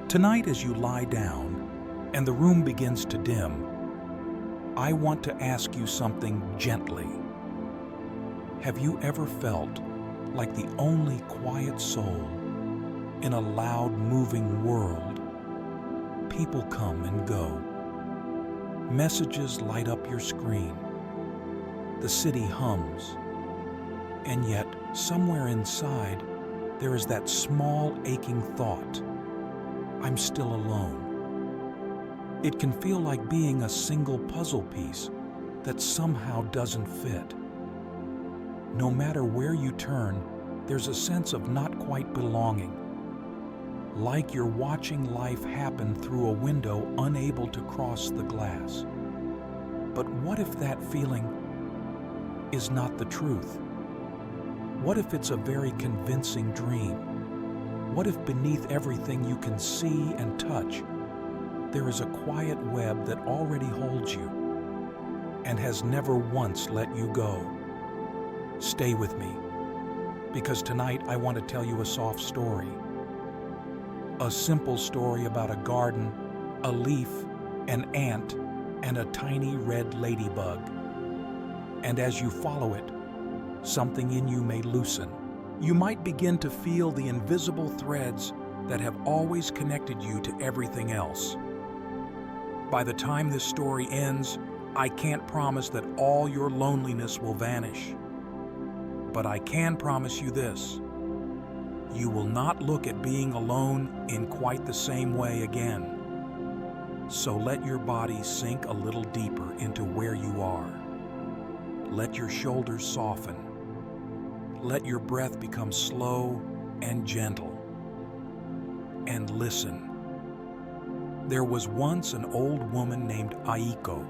Tonight, as you lie down and the room begins to dim, I want to ask you something gently. Have you ever felt like the only quiet soul in a loud, moving world? People come and go. Messages light up your screen. The city hums. And yet, somewhere inside, there is that small, aching thought. I'm still alone. It can feel like being a single puzzle piece that somehow doesn't fit. No matter where you turn, there's a sense of not quite belonging. Like you're watching life happen through a window unable to cross the glass. But what if that feeling is not the truth? What if it's a very convincing dream? What if beneath everything you can see and touch, there is a quiet web that already holds you and has never once let you go? Stay with me, because tonight I want to tell you a soft story. A simple story about a garden, a leaf, an ant, and a tiny red ladybug. And as you follow it, something in you may loosen. You might begin to feel the invisible threads that have always connected you to everything else. By the time this story ends, I can't promise that all your loneliness will vanish. But I can promise you this: you will not look at being alone in quite the same way again. So let your body sink a little deeper into where you are. Let your shoulders soften. Let your breath become slow and gentle. And listen. There was once an old woman named Aiko.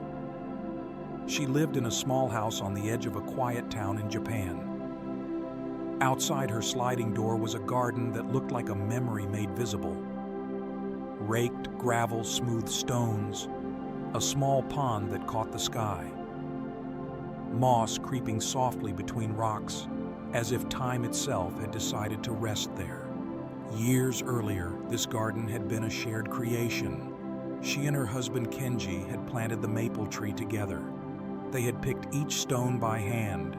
She lived in a small house on the edge of a quiet town in Japan. Outside her sliding door was a garden that looked like a memory made visible. Raked gravel, smooth stones, a small pond that caught the sky. Moss creeping softly between rocks, as if time itself had decided to rest there. Years earlier, this garden had been a shared creation. She and her husband Kenji had planted the maple tree together. They had picked each stone by hand.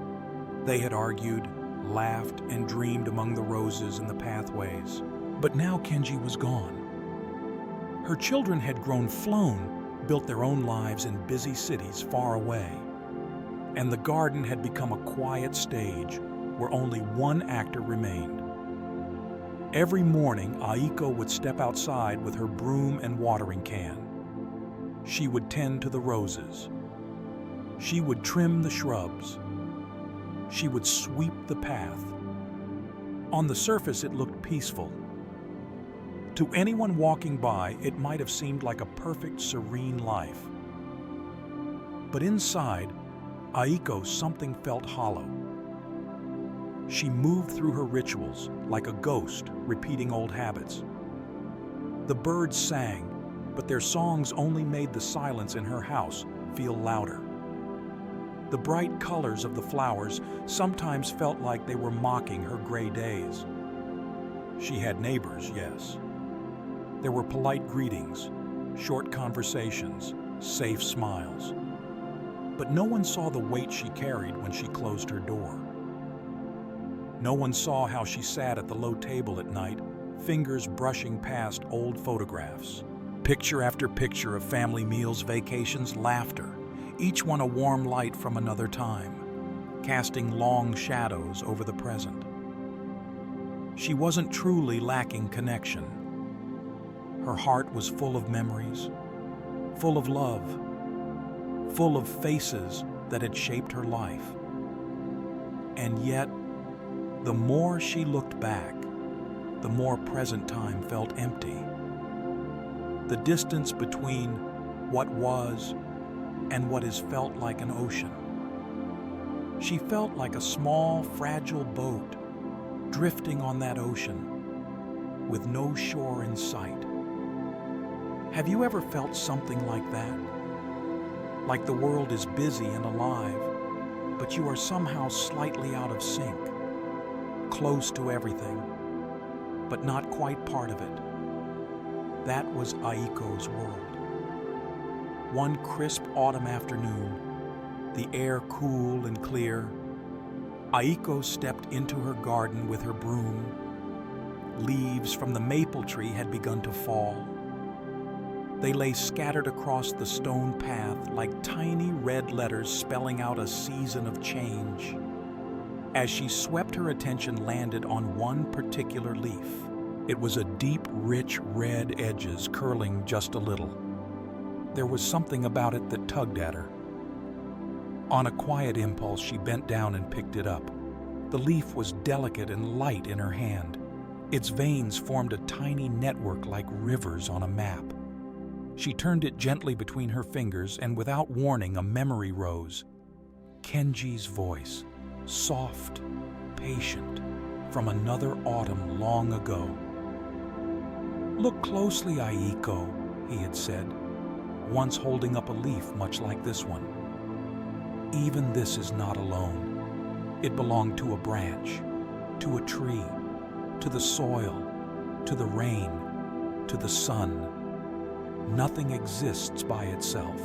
They had argued, laughed, and dreamed among the roses and the pathways. But now Kenji was gone. Her children had grown flown, built their own lives in busy cities far away. And the garden had become a quiet stage where only one actor remained. Every morning, Aiko would step outside with her broom and watering can. She would tend to the roses. She would trim the shrubs. She would sweep the path. On the surface, it looked peaceful. To anyone walking by, it might have seemed like a perfect, serene life. But inside Aiko, something felt hollow. She moved through her rituals like a ghost, repeating old habits. The birds sang, but their songs only made the silence in her house feel louder. The bright colors of the flowers sometimes felt like they were mocking her gray days. She had neighbors, yes. There were polite greetings, short conversations, safe smiles. But no one saw the weight she carried when she closed her door. No one saw how she sat at the low table at night, fingers brushing past old photographs. Picture after picture of family meals, vacations, laughter, each one a warm light from another time, casting long shadows over the present. She wasn't truly lacking connection. Her heart was full of memories, full of love, full of faces that had shaped her life. And yet, the more she looked back, the more present time felt empty. The distance between what was and what is felt like an ocean. She felt like a small, fragile boat drifting on that ocean with no shore in sight. Have you ever felt something like that? Like the world is busy and alive, but you are somehow slightly out of sync, close to everything, but not quite part of it. That was Aiko's world. One crisp autumn afternoon, the air cool and clear, Aiko stepped into her garden with her broom. Leaves from the maple tree had begun to fall. They lay scattered across the stone path like tiny red letters spelling out a season of change. As she swept, her attention landed on one particular leaf. It was a deep, rich red edges curling just a little. There was something about it that tugged at her. On a quiet impulse, she bent down and picked it up. The leaf was delicate and light in her hand. Its veins formed a tiny network like rivers on a map. She turned it gently between her fingers, and without warning, a memory rose. Kenji's voice, soft, patient, from another autumn long ago. "Look closely, Aiko," he had said, once holding up a leaf much like this one. "Even this is not alone. It belonged to a branch, to a tree, to the soil, to the rain, to the sun. Nothing exists by itself."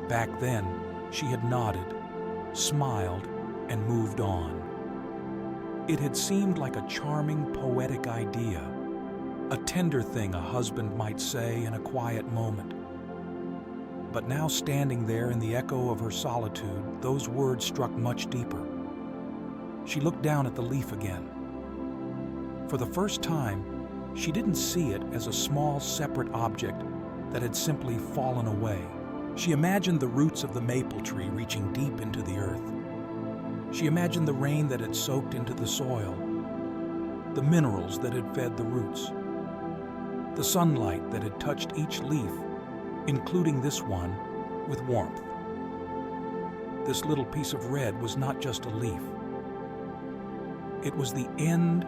Back then, she had nodded, smiled, and moved on. It had seemed like a charming, poetic idea, a tender thing a husband might say in a quiet moment. But now, standing there in the echo of her solitude, those words struck much deeper. She looked down at the leaf again. For the first time, she didn't see it as a small, separate object that had simply fallen away. She imagined the roots of the maple tree reaching deep into the earth. She imagined the rain that had soaked into the soil, the minerals that had fed the roots, the sunlight that had touched each leaf, including this one, with warmth. This little piece of red was not just a leaf. It was the end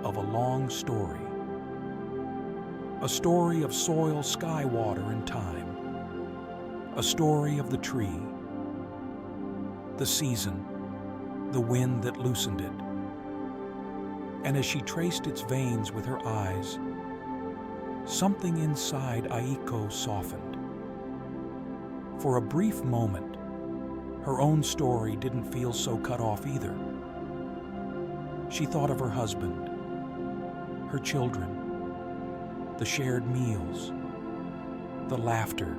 of a long story. A story of soil, sky, water, and time. A story of the tree, the season, the wind that loosened it. And as she traced its veins with her eyes, something inside Aiko softened. For a brief moment, her own story didn't feel so cut off either. She thought of her husband, her children, the shared meals, the laughter,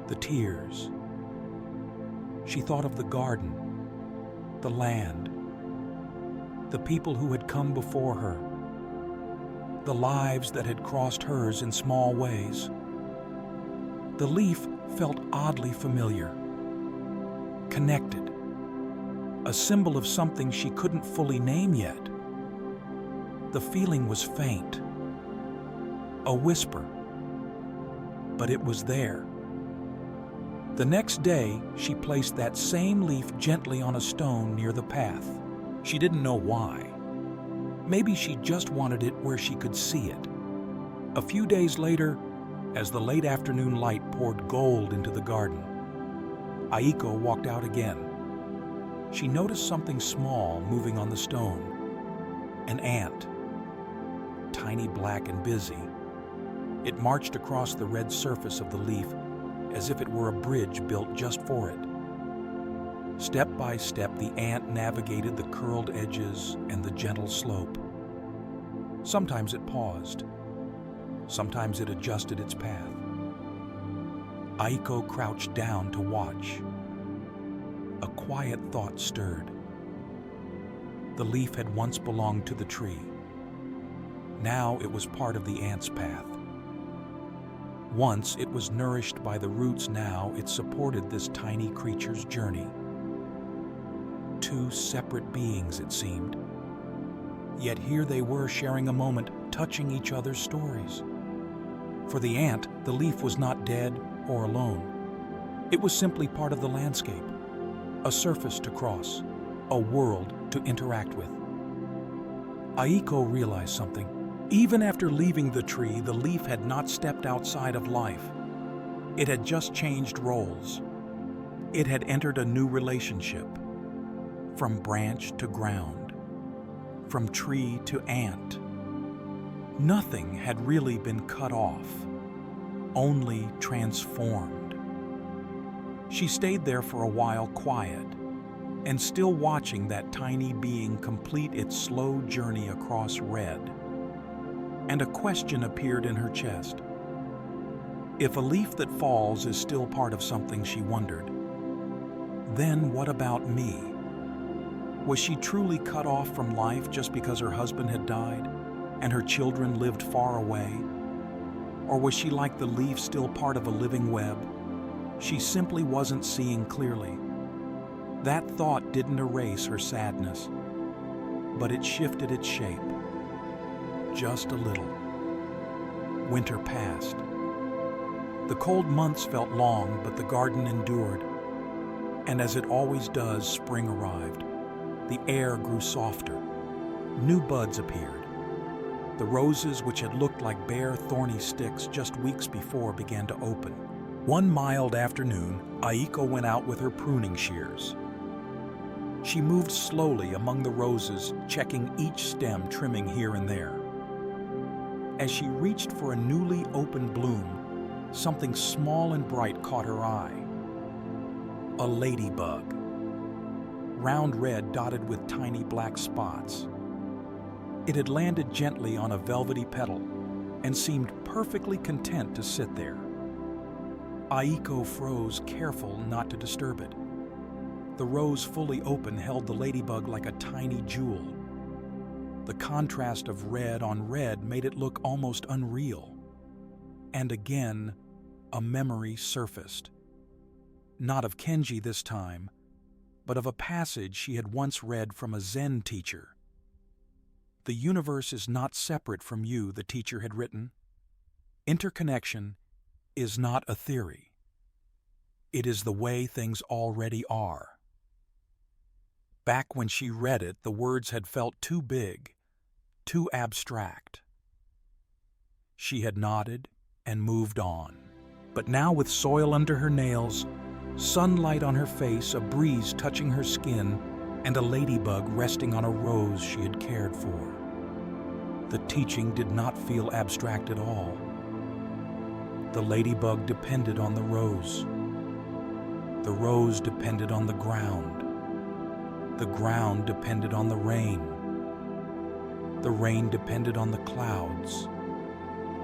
the tears. She thought of the garden, the land, the people who had come before her, the lives that had crossed hers in small ways. The leaf felt oddly familiar, connected, a symbol of something she couldn't fully name yet. The feeling was faint, a whisper, but it was there. The next day, she placed that same leaf gently on a stone near the path. She didn't know why. Maybe she just wanted it where she could see it. A few days later, as the late afternoon light poured gold into the garden, Aiko walked out again. She noticed something small moving on the stone. An ant, tiny, black, and busy. It marched across the red surface of the leaf as if it were a bridge built just for it. Step by step, the ant navigated the curled edges and the gentle slope. Sometimes it paused. Sometimes it adjusted its path. Aiko crouched down to watch. A quiet thought stirred. The leaf had once belonged to the tree. Now it was part of the ant's path. Once it was nourished by the roots, now it supported this tiny creature's journey. Two separate beings, it seemed. Yet here they were, sharing a moment, touching each other's stories. For the ant, the leaf was not dead or alone. It was simply part of the landscape, a surface to cross, a world to interact with. Aiko realized something. Even after leaving the tree, the leaf had not stepped outside of life. It had just changed roles. It had entered a new relationship. From branch to ground, from tree to ant. Nothing had really been cut off, only transformed. She stayed there for a while, quiet, and still watching that tiny being complete its slow journey across red. And a question appeared in her chest. If a leaf that falls is still part of something, she wondered, then what about me? Was she truly cut off from life just because her husband had died and her children lived far away? Or was she like the leaf, still part of a living web? She simply wasn't seeing clearly. That thought didn't erase her sadness, but it shifted its shape. Just a little. Winter passed. The cold months felt long, but the garden endured. And as it always does, spring arrived. The air grew softer. New buds appeared. The roses, which had looked like bare, thorny sticks just weeks before, began to open. One mild afternoon, Aiko went out with her pruning shears. She moved slowly among the roses, checking each stem, trimming here and there. As she reached for a newly opened bloom, something small and bright caught her eye. A ladybug. Round red dotted with tiny black spots. It had landed gently on a velvety petal and seemed perfectly content to sit there. Aiko froze, careful not to disturb it. The rose fully open held the ladybug like a tiny jewel. The contrast of red on red made it look almost unreal. And again, a memory surfaced. Not of Kenji this time, but of a passage she had once read from a Zen teacher. The universe is not separate from you, the teacher had written. Interconnection is not a theory. It is the way things already are. Back when she read it, the words had felt too big, too abstract. She had nodded and moved on. But now, with soil under her nails, sunlight on her face, a breeze touching her skin, and a ladybug resting on a rose she had cared for, the teaching did not feel abstract at all. The ladybug depended on the rose. The rose depended on the ground. The ground depended on the rain. The rain depended on the clouds.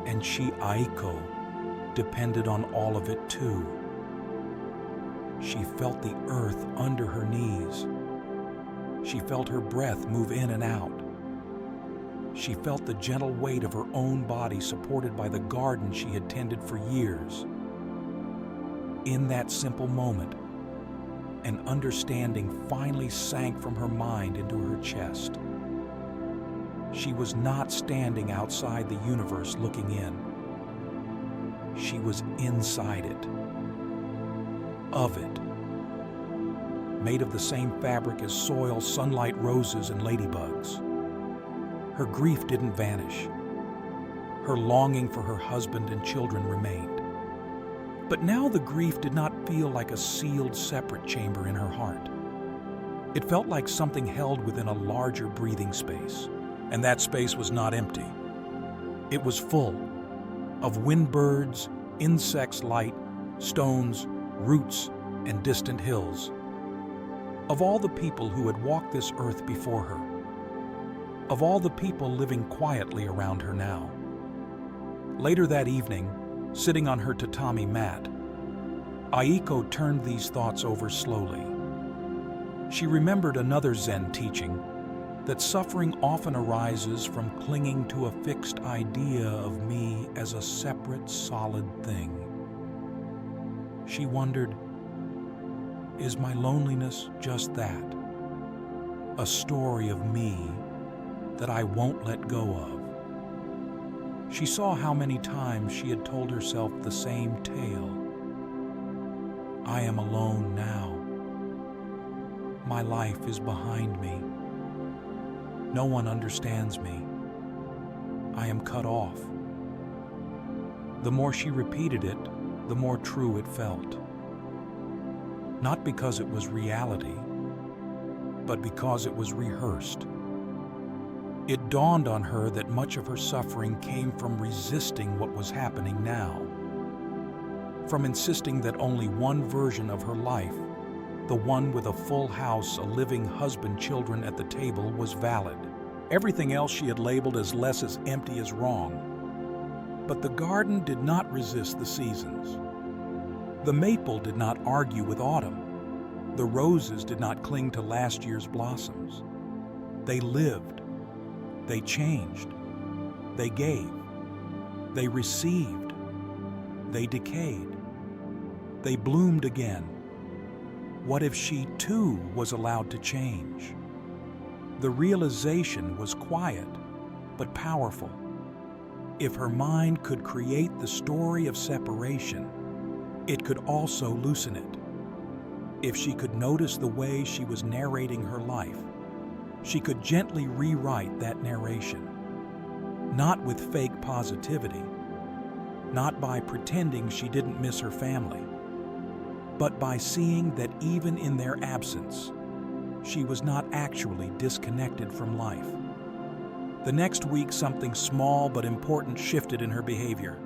And she, Aiko, depended on all of it too. She felt the earth under her knees. She felt her breath move in and out. She felt the gentle weight of her own body supported by the garden she had tended for years. In that simple moment, an understanding finally sank from her mind into her chest. She was not standing outside the universe looking in. She was inside it, of it, made of the same fabric as soil, sunlight, roses, and ladybugs. Her grief didn't vanish. Her longing for her husband and children remained. But now the grief did not feel like a sealed, separate chamber in her heart. It felt like something held within a larger breathing space, and that space was not empty. It was full of wind birds, insects, light, stones, roots, and distant hills. Of all the people who had walked this earth before her. Of all the people living quietly around her now. Later that evening, sitting on her tatami mat, Aiko turned these thoughts over slowly. She remembered another Zen teaching that suffering often arises from clinging to a fixed idea of me as a separate, solid thing. She wondered, is my loneliness just that? A story of me that I won't let go of? She saw how many times she had told herself the same tale. I am alone now. My life is behind me. No one understands me. I am cut off. The more she repeated it, the more true it felt. Not because it was reality, but because it was rehearsed. It dawned on her that much of her suffering came from resisting what was happening now, from insisting that only one version of her life, the one with a full house, a living husband, children at the table, was valid. Everything else she had labeled as less as empty as wrong. But the garden did not resist the seasons. The maple did not argue with autumn. The roses did not cling to last year's blossoms. They lived. They changed. They gave. They received. They decayed. They bloomed again. What if she too was allowed to change? The realization was quiet but powerful. If her mind could create the story of separation, it could also loosen it. If she could notice the way she was narrating her life, she could gently rewrite that narration. Not with fake positivity, not by pretending she didn't miss her family, but by seeing that even in their absence, she was not actually disconnected from life. The next week, something small but important shifted in her behavior.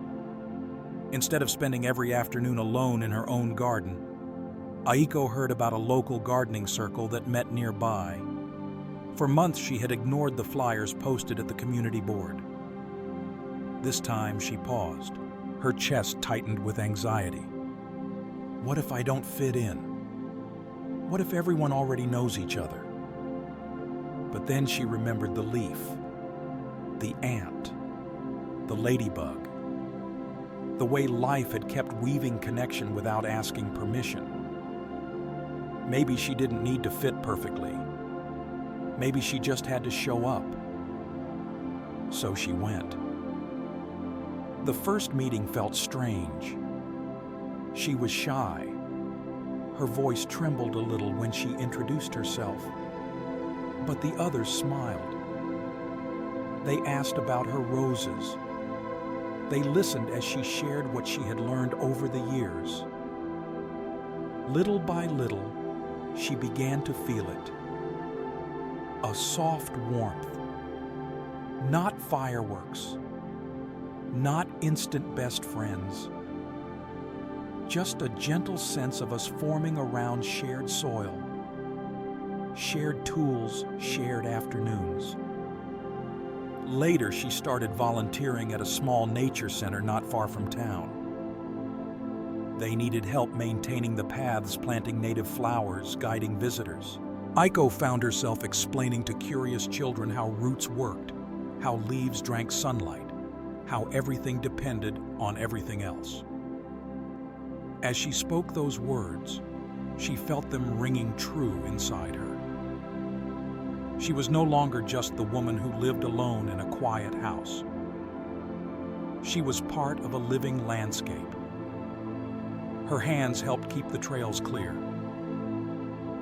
Instead of spending every afternoon alone in her own garden, Aiko heard about a local gardening circle that met nearby. For months, she had ignored the flyers posted at the community board. This time, she paused. Her chest tightened with anxiety. What if I don't fit in? What if everyone already knows each other? But then she remembered the leaf, the ant, the ladybug, the way life had kept weaving connection without asking permission. Maybe she didn't need to fit perfectly. Maybe she just had to show up. So she went. The first meeting felt strange. She was shy. Her voice trembled a little when she introduced herself. But the others smiled. They asked about her roses. They listened as she shared what she had learned over the years. Little by little, she began to feel it. A soft warmth. Not fireworks. Not instant best friends. Just a gentle sense of us forming around shared soil. Shared tools, shared afternoons. Later, she started volunteering at a small nature center not far from town. They needed help maintaining the paths, planting native flowers, guiding visitors. Aiko found herself explaining to curious children how roots worked, how leaves drank sunlight, how everything depended on everything else. As she spoke those words, she felt them ringing true inside her. She was no longer just the woman who lived alone in a quiet house. She was part of a living landscape. Her hands helped keep the trails clear.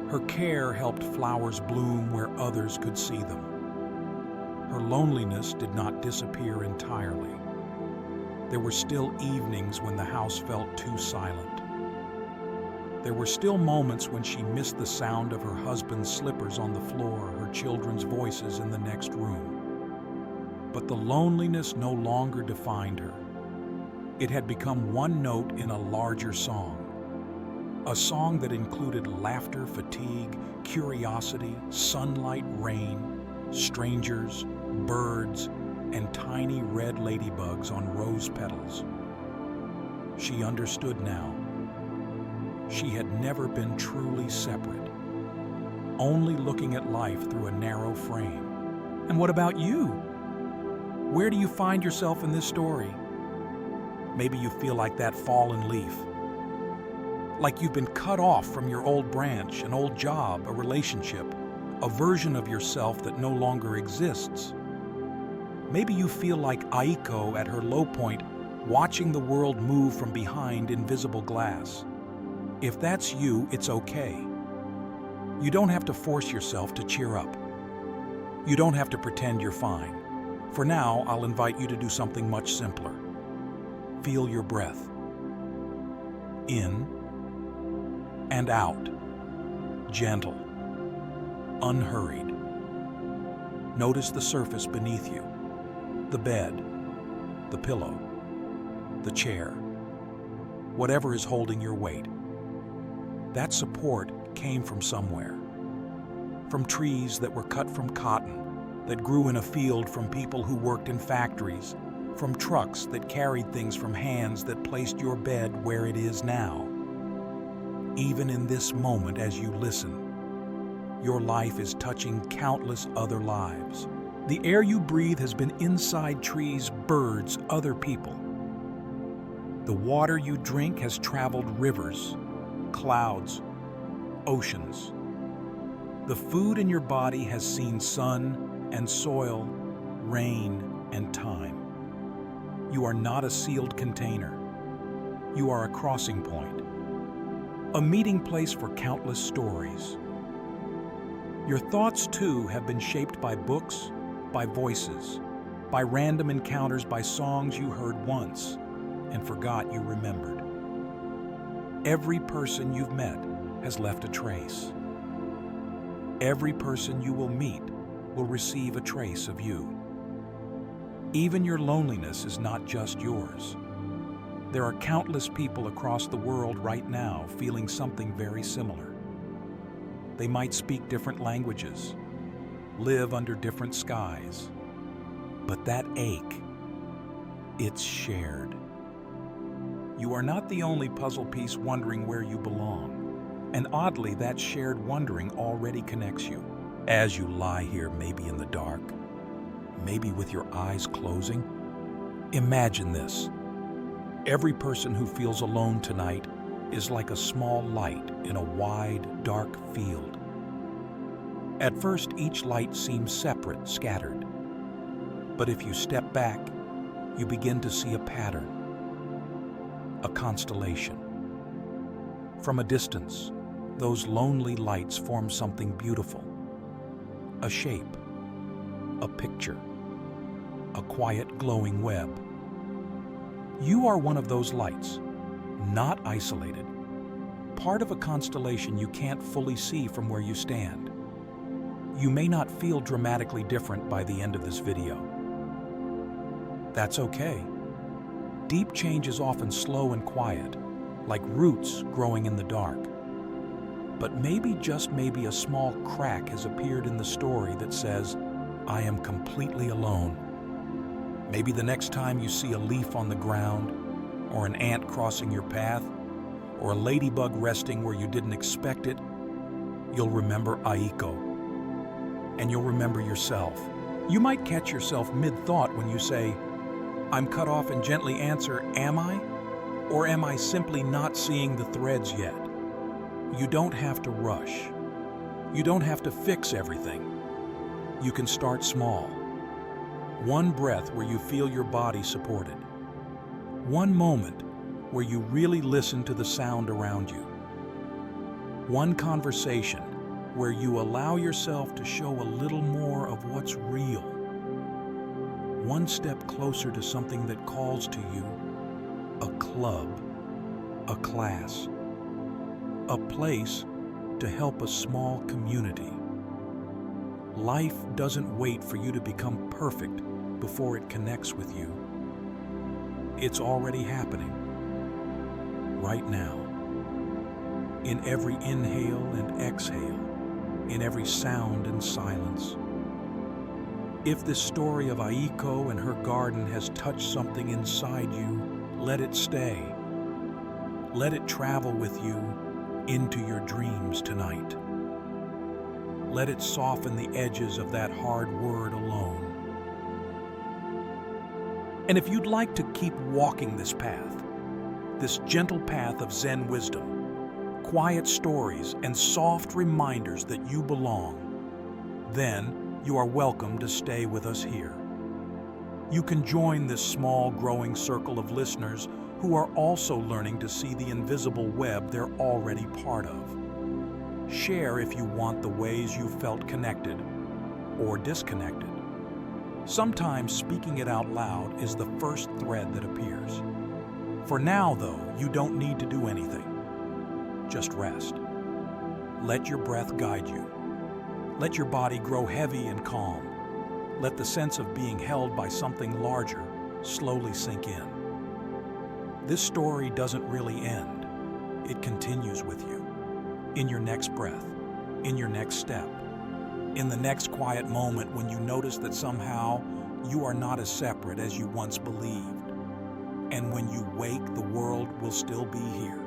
Her care helped flowers bloom where others could see them. Her loneliness did not disappear entirely. There were still evenings when the house felt too silent. There were still moments when she missed the sound of her husband's slippers on the floor, her children's voices in the next room. But the loneliness no longer defined her. It had become one note in a larger song. A song that included laughter, fatigue, curiosity, sunlight, rain, strangers, birds, and tiny red ladybugs on rose petals. She understood now. She had never been truly separate, only looking at life through a narrow frame. And what about you? Where do you find yourself in this story? Maybe you feel like that fallen leaf, like you've been cut off from your old branch, an old job, a relationship, a version of yourself that no longer exists. Maybe you feel like Aiko at her low point, watching the world move from behind invisible glass. If that's you, it's okay. You don't have to force yourself to cheer up. You don't have to pretend you're fine. For now, I'll invite you to do something much simpler. Feel your breath. In and out. Gentle. Unhurried. Notice the surface beneath you, the bed, the pillow, the chair, whatever is holding your weight. That support came from somewhere. From trees that were cut from cotton, that grew in a field from people who worked in factories, from trucks that carried things from hands that placed your bed where it is now. Even in this moment as you listen, your life is touching countless other lives. The air you breathe has been inside trees, birds, other people. The water you drink has traveled rivers, clouds, oceans. The food in your body has seen sun and soil, rain and time. You are not a sealed container. You are a crossing point, a meeting place for countless stories. Your thoughts, too, have been shaped by books, by voices, by random encounters, by songs you heard once and forgot you remembered. Every person you've met has left a trace. Every person you will meet will receive a trace of you. Even your loneliness is not just yours. There are countless people across the world right now feeling something very similar. They might speak different languages, live under different skies, but that ache, it's shared. You are not the only puzzle piece wondering where you belong, and oddly, that shared wondering already connects you. As you lie here, maybe in the dark, maybe with your eyes closing, imagine this. Every person who feels alone tonight is like a small light in a wide, dark field. At first, each light seems separate, scattered. But if you step back, you begin to see a pattern, a constellation. From a distance, those lonely lights form something beautiful. A shape, a picture, a quiet glowing web. You are one of those lights, not isolated, part of a constellation you can't fully see from where you stand. You may not feel dramatically different by the end of this video. That's okay. Deep change is often slow and quiet, like roots growing in the dark. But maybe, just maybe, a small crack has appeared in the story that says, I am completely alone. Maybe the next time you see a leaf on the ground, or an ant crossing your path, or a ladybug resting where you didn't expect it, you'll remember Aiko. And you'll remember yourself. You might catch yourself mid-thought when you say, I'm cut off, and gently answer, am I? Or am I simply not seeing the threads yet? You don't have to rush. You don't have to fix everything. You can start small. One breath where you feel your body supported. One moment where you really listen to the sound around you. One conversation where you allow yourself to show a little more of what's real. One step closer to something that calls to you, a club, a class, a place to help a small community. Life doesn't wait for you to become perfect before it connects with you. It's already happening, right now. In every inhale and exhale, in every sound and silence. If this story of Aiko and her garden has touched something inside you, let it stay. Let it travel with you into your dreams tonight. Let it soften the edges of that hard word alone. And if you'd like to keep walking this path, this gentle path of Zen wisdom, quiet stories, and soft reminders that you belong, then you are welcome to stay with us here. You can join this small, growing circle of listeners who are also learning to see the invisible web they're already part of. Share if you want the ways you felt connected or disconnected. Sometimes speaking it out loud is the first thread that appears. For now, though, you don't need to do anything. Just rest. Let your breath guide you. Let your body grow heavy and calm. Let the sense of being held by something larger slowly sink in. This story doesn't really end. It continues with you. In your next breath, in your next step, in the next quiet moment when you notice that somehow you are not as separate as you once believed. And when you wake, the world will still be here.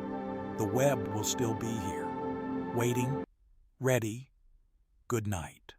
The web will still be here, waiting, ready. Good night.